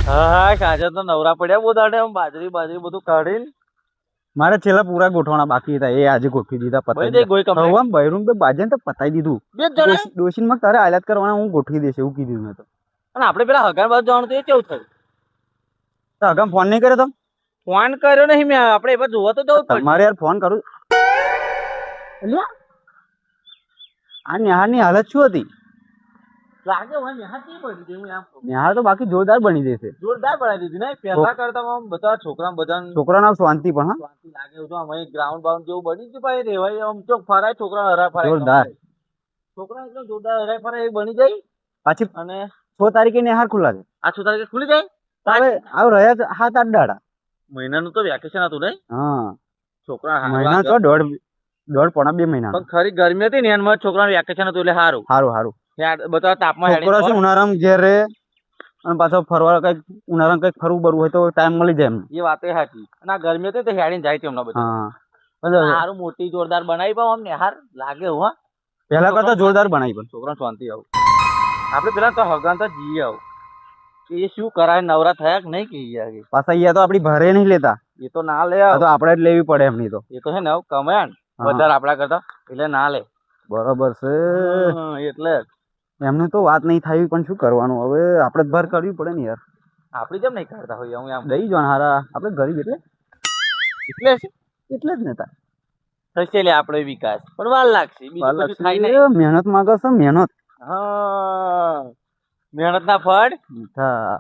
હા કાજે તો નવરા પડ્યા બહુ દાડે બાજરી બધું કાઢીને મારે છેલ્લા પૂરા ગોઠવાના બાકી હતા એ આજે ગોઠવી દીધા ભાઈ દે ગોઈ કમ્પ્લીટ. હવે બૈરું તો બાજે તો પતાઈ દીધું બે જ જણા ડોશીન માં તારે આયાત કરવાના હું ગોઠવી દઈશ એવું કીધું મેં તો અને આપણે પેલા હગાર બાજુ જવાનું તો એ કેવું થયું? અગામ ફોન નહીં કર્યો તમે ફોન કર્યો નહીં મેં, આપણે એবার જોવા તો જવું પડે. તમારે યાર ફોન કરું અલ્યા આ નેહાળની હાલત શું હતી? લાગે હોય નેહા કેવી બની ગઈ? હું આમ નેહાળ તો બાકી જોરદાર બની જશે જોરદાર બનાવી દીધી ને પહેલા કરતા આમ બધા બધા છોકરાના શાંતિ પણ હા શાંતિ લાગે એવું તો આમ અહીં ગ્રાઉન્ડ બાઉન્ડ જેવું બની ગયું ભાઈ રેવાય આમ ચોક ફરાય છોકરા હરા ફરાય જોરદાર. છોકરા એકદમ જોરદાર હરાય ફરાય એ બની જાય. પાછી અને 6 તારીખે નેહાળ ખુલ્લા છે આ 6 તારીખે ખુલી જાય. હવે આવ રહ્યા 7-8 દાડા મહિનાનું તો વેકેશન હતું ને હા છોકરા મહિના તો દોઢ પોણા 2 મહિના પણ ખરી ગરમી હતી ને એમાં છોકરાનું વેકેશન હતું એટલે સારું સારું બધા તાપમાં છોકરો છે ઉનાળામાં ઘેર રહે અને પાછો ફરવા કઈક ઉનાળામાં કઈક ફરવું બરવું હોય તો ટાઈમ મળી જાય એમને એ વાત એ સાચી. અને આ ગરમી હતી તો હેડીને જાય તેમના બધા હા સારું મોટી જોરદાર બનાવી પાવ અમને હાર લાગે હું હા પહેલા કરતા જોરદાર બનાવી પણ છોકરા શાંતિ આવું આપણે પેલા તો હગાન તો જઈએ આવું એ શું કરાય નવરા થયા કે નહીં કે પાછા અહીંયા તો આપડી ભારે નહીં લેતા એ તો ના લે તો આપણે જ લેવી પડે એમની તો એ તો છે ને કમાય ને વધારે આપડા કરતા એટલે ના લે બરોબર છે એટલે એમને તો વાત નહીં થાય પણ શું કરવાનું હવે આપણે જ ભાર કરવી પડે ને યાર આપડી જેમ નહીં કરતા હોય હું આમ દઈ જવાનું હારા આપણે ગરીબ એટલે એટલે જ નેતા થશે લે આપણે વિકાસ પણ વાર લાગશે બીજું કશું થાય નહીં. મહેનત માંગે છે મહેનત હા મહેનત ના ફળ મીઠા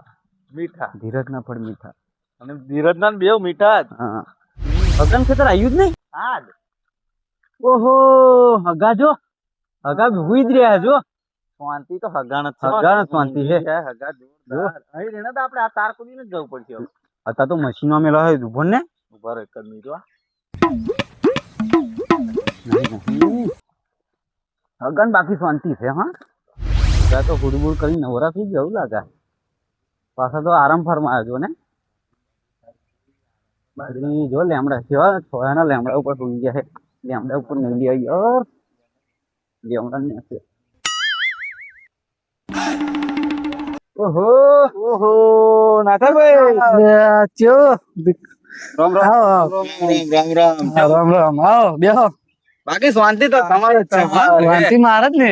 મીઠા ધીરજ ના ફળ મીઠા અને ધીરજ ના બેવ મીઠા જ. હા હગન ખેતર આવ્યું જ નહીં હા જ. ઓહો હગા જો હગા હુઈ જ રહ્યા જો શાંતિ તો હગાણ જ છે. હગાણ જ શાંતિ છે. હગા જોરદાર. અહીં રહીને તો આપણે આ તાર કુદીને જ જવું પડશે હવે. અત્યારે તો મશીનો મેલો હોય ઉભો ને ઉભા રહો એક જ મિનિટ હો. હગન બાકી શાંતિ છે હા ત્યાં તો હુડબુડ કરી નવરા થઈ જવું લાગે પાછા તો આરામ ફરમાયા જો ને બાજરી જો લેમડા કેવા છોયાના લેમડા ઉપર સુઈ ગયા છે લેમડા ઉપર નહીં આવી યાર લેમડા ને ઓહો ઓહો નાથાભાઈ ચો રામ રામ આવો બેહો બાકી શાંતિ તો તમારે જ છે. શાંતિ મારે જ ને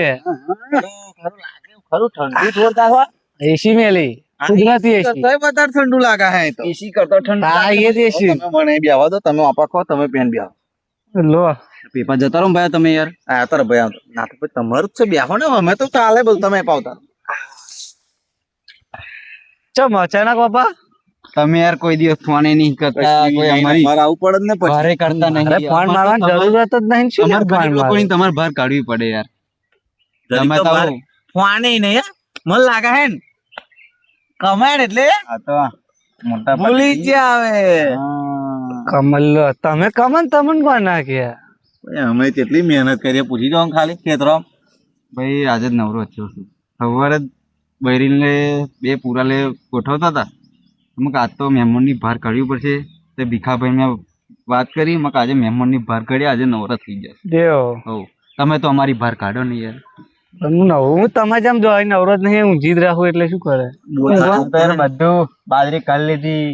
ખરું ઠંડી જોરદાર હોય. એસી મેલી કુદરતી એસી કઈ વધારે ઠંડુ લાગે હે તો એસી કરતા ઠંડુ હા એ જ એસી તમે મને બેહવા દો તમે આપા ખો તમે પેન બેહો લો પેપર જતા રહો ભાઈ તમે યાર આ તાર ભાઈ ના તો ભાઈ તમારું જ છે બેહો ને અમે તો ચાલે બોલ તમે પાવતા ચમ અચાનક બાપા તમે યાર કોઈ દિવસ ફોન નહીં કરતા કોઈ અમારી માર આવું પડે ને પછી ઘરે કરતા નહીં અરે ફોન મારવાની જરૂરત જ નહીં શું અમાર ગરીબ લોકોની તમારે બહાર કાઢવી પડે યાર તમે તો ફોન નહીં મને લાગે હે ને કમાડ એટલે આ તો મોટા ભૂલી જ આવે કમલ તમે કમન તમને કોણ નાખ્યા અમે કેટલી મહેનત કરીએ પૂછી જાવ ખાલી ખેતરો ભાઈ આજે જ નવરો થયો છું સવારે જ બૈરીને બે પૂરા લે ગોઠવતા હતા અમુક આજ તો મહેમાનની બહાર કાઢવી પડશે તે ભીખાભાઈ મેં વાત કરી અમુક આજે મહેમાનની બહાર કાઢી આજે નવરા થઈ જશે દેવો હો તમે તો અમારી બહાર કાઢો નહીં યાર હું તમે જેમ જો નવરો જ નહીં ઊંઘી જ રાખું એટલે શું કરે બધું બાજરી કાઢી લીધી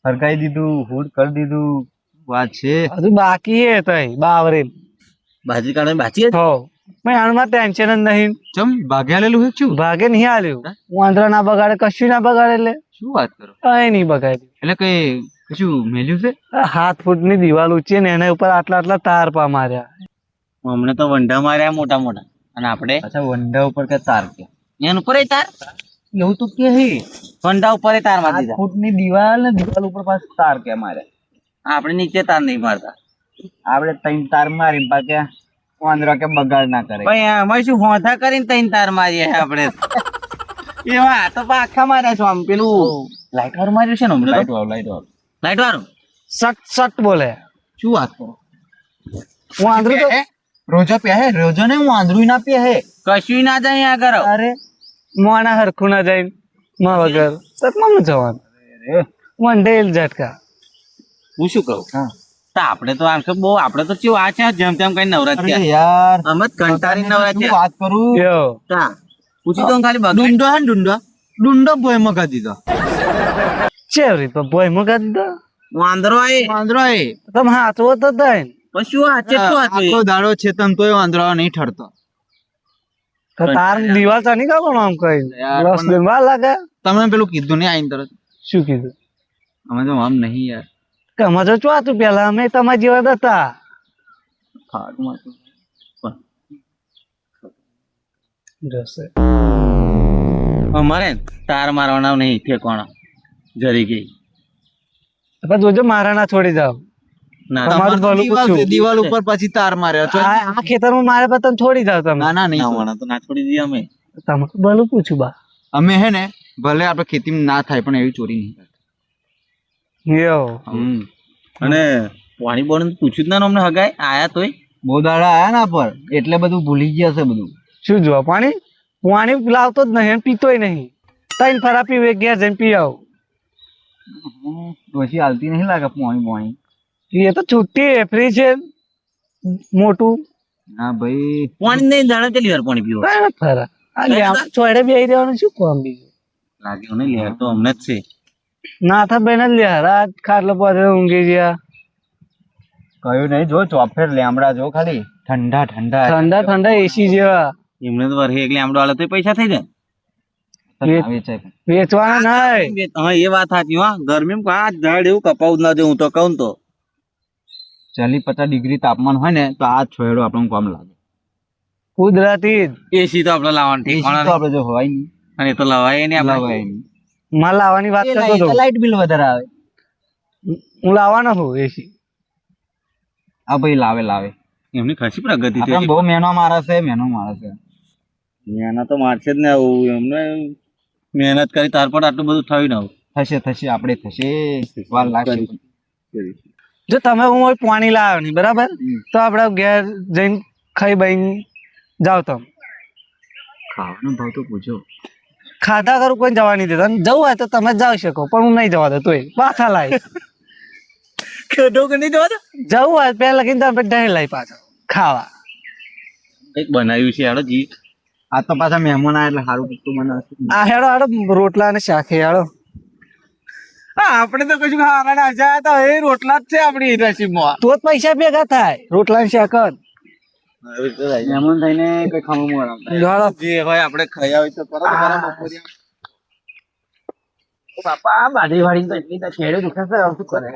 ફરકાઈ દીધું હુડ કરી દીધું વાત છે હજુ બાકી હે તઈ બાવરે બાજરી કાઢવાની બાકી હો મેં આમાં ટેન્શન જ નહીં ચમ ભાગે આલેલું છે શું ભાગે નહીં આલ્યું વાંદરા ના બગાડે કશું ના બગાડે એટલે શું વાત કરો કઈ નહીં બગાડ્યું એટલે કઈ કશું મેલ્યું છે 7 ફૂટની દિવાલ ઊંચી ને એના ઉપર આટલા તાર પા માર્યા અમને તો વંડા માર્યા મોટા મોટા અને આપણે અચ્છા વંડા ઉપર કે તાર કે એના ઉપર તાર એવું તો કે હે વંડા ઉપર તાર મારી દીધા 7 ફૂટની દિવાલ ને દિવાલ ઉપર પાછું તાર કે માર્યા આપણે નીચે તાર નહીં મારતા આપણે 3 તાર મારી પાકે વાંદરા કે બગાડ ના કરે ભાઈ અમે શું હોથા કરીને 3 તાર મારીએ આપણે એવા તો આખા માર્યા છો આમ પેલું લાઈટ વાળું માર્યું છે ને લાઈટ વાળું સટ બોલે શું વાત કરો હું આંધળું તો રોજો પે હે રોજો ને હું આંધળું ના પે હે કશું ના જાય આ કરો અરે મોના હરખું ના જાય માં વગર તકમાં જવાનું વંડેલ ઝટકા હું શું કહું તો આપણે તો આમ બહુ આપણે તો કેવું આ છે જેમ તેમ કઈ નવરાત્રી યાર અમે કંટાળી નવરાત્રી વાત કરું યો તા પૂછી તો ખાલી ડુંડો હે ને ડુંડો ભોય મગા દીધો ચેવરી તો બોય મુકા દીધો વાંદરો એ વાંદરો એ તમે હાથવો તો દઈ પશુ આ ચેટલો હતો એ? આખો દાડો છે તમ તોય વાંદરો નહીં ઠરતો. તો તાર દિવાલ તો નહીં કાપો આમ કઈ યાર, રસ પણ- દેવા લાગે તમે પેલું કીધું ને આઈને તરત. શું કીધું અમે તો આમ નહીં યાર. કે અમે તો ચોતું પેલા અમે તમારા જેવા જ હતા ખાટમાં તો. જશે અમારે તાર મારવાના નહીં ઠેકોણા જરી ગઈ. પણ જોજો મારા ના છોડી જાવ ના તમારું ભલું દિવાલ પૂછ્યું. છે, દિવાલ ઉપર પછી તાર માર્યો છો. આ ખેતરમાં મારે પણ તમે છોડી જાવ તમે ના ના નહીં ના છોડો. વણા તો ના છોડી દઈએ અમે. તમારે ભલું પૂછ્યું બા અમે હે ને ભલે આપણે ખેતીમાં ના થાય પણ એવી ચોરી નહીં કરતા. યો અને પાણી બોણી પૂછ્યું જ ના અમને હગાય આયા તોય બહુ દાડા આયા ના પર એટલે બધું ભૂલી ગયા છે બધું. શું જોવા પાણી પાણી લાવતો જ નહીં અને પીતોય નહીં ત્રણ ફરા પીવે ઘેર જઈને પી આવ ડોશી હાલતી નહીં લાગે પોણી. એ તો છૂટી ફ્રી છે મોટું હા ભાઈ પાણી નહીં જાણે તેલી વાર પાણી પીવો ત્રણ ફરા આ લેવા ચોડે બેહી રહેવાનું શું કામ બીજું લાગ્યો નહીં લેર તો અમને જ છે. ના થા બેન જ લે રાત ખાટલો પાછળ ઊંઘી ગયા કયું નહીં જો ચોફેર લેમડા જો ખાલી ઠંડા ઠંડા ઠંડા ઠંડા એસી જેવા એમને તો વરહે એકલી આમડો આલે તોય પૈસા થઈ જાય. વેચાય. વેચવાના નહીં હા એ વાત સાચી હા ગરમીમાં આ ઝાડ એવું કપાવું જ ના દે હું તો કહું તો 40-50 ડિગ્રી તાપમાન હોય ને તો આ છોયડો આપણને કામ લાગે. કુદરતી જ એસી તો આપણે લાવવાનું એસી તો ઠેકાણા આપણે જો હોય નહીં અને એ તો લવાય નહીં આપણે. લવાય નહીં. મારે લાવવાની વાત કરતો હતો લાઈટ બિલ વધારે આવે. હું લાવવાનો છું એસી આ ભાઈ લાવે એમની ખાસી પ્રગતિ થઈ આપણે બહુ મહેનો મારે છે. મહેનત તો મારશે જ ને આવું એમને મહેનત કરી તાર પર આટલું બધું થયું ને આવું થશે આપણે થશે વાર લાગશે. જો તમે હું હોય પાણી લાવ્યો નહીં બરાબર તો આપણે ઘેર જઈને ખાઈ બઈને જાઓ તમે ખાવાનો ભાવ તો પૂછો. ખાધા કરું કોઈ જવા નહીં દેતા અને જવું હોય તો તમે જાઈ શકો પણ હું નહીં જવા દો તોય પાછા લાવી ખેડો કે નહીં જવા જવું હોય પેલા લગીને તમે ઢહી લાવી પાછા ખાવા એક બનાવ્યું છે યાર જી આ તો પાછા મહેમાન આવે એટલે સારું પૂછતું મને આ હેડો હેડો રોટલા અને શાક હેડો આપણે તો કશું ખાવાના ના જાય તો એ રોટલા જ છે આપણી નસીબમાં તો જ પૈસા ભેગા થાય રોટલા અને શાક જ મહેમાન થઈને કઈ ખાવાનું મળે. હેડો. જે હોય આપણે ખાઈ આવી તો કરો બાપા બાજરી વાળી તો એટલી તો છેડે દુખે છે હવે શું કરે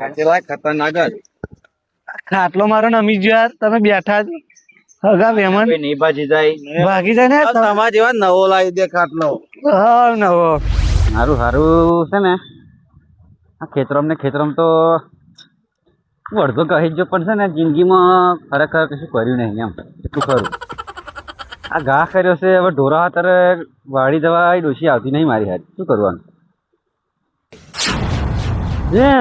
ખતરનાક જ ખાટલો મારો નમી ગયો યાર તમે બેઠા જ હગા મહેમાન કોઈ નહીં ભાજી જાય. ભાગી જાય ને તમારા જેવા નવો લાવી દે ખાટલો હા નવો સારું સારું છે ને આ ખેતરમાં તો અડધો કહી જ જો પણ છે ને જિંદગીમાં ખરેખર કશું કર્યું નહીં એમ એટલું ખરું. આ ઘા કર્યો છે હવે ઢોરા અત્યારે વાળી જવા ડોશી આવતી નહીં મારી હાથ શું કરવાનું એ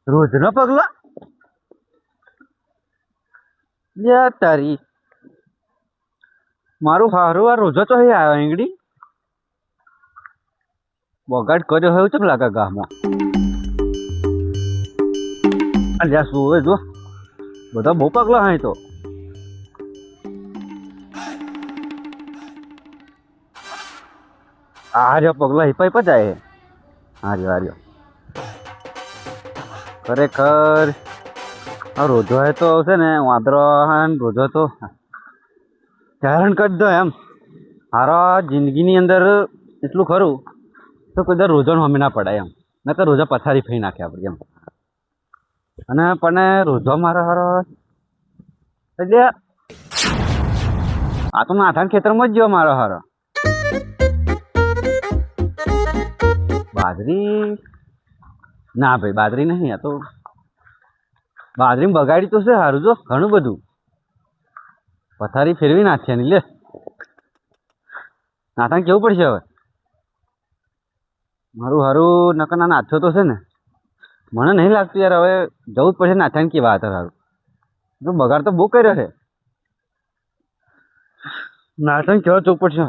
રોજનો પગલો લે તારી મારું હારું આ રોજો તો અહીં આવ્યો ઈંગડી બગાડ કર્યો હોય ચમ લાગે ગામમાં અલ્યા શું હવે જો બધા બહુ પગલા હોય તો આ રહ્યો પગલા હિપાઈ પજાય હાર્યો ખરેખર આ રોજો હે તો છે ને વાંદરો રોજો તો ધારણ કરી દો એમ હારા જિંદગીની અંદર એટલું ખરું તો કોઈ દર રોજાનો અમે ના પડાય એમ નકર રોજા પથારી ફઈ નાખે આપણે એમ અને પણ રોજો મારો હારો એટલે આ તો નાથાના ખેતરમાં જ ગયો મારો હારો બાજરી ના ભાઈ બાજરી નહીં આ તો બાજરી બગાડી તો છે સારું જો ઘણું બધું પથારી ફેરવી નાખશે ને લે નાથાને કેવું પડશે હવે મારું હારું નકર ના નાથ્યો તો છે ને મને નહીં લાગતું યાર હવે જવું જ પડશે નાથાને કે વાત સારું તો બગાડ તો બહુ કર્યો છે નાથાને કેવો ચૂક પડશે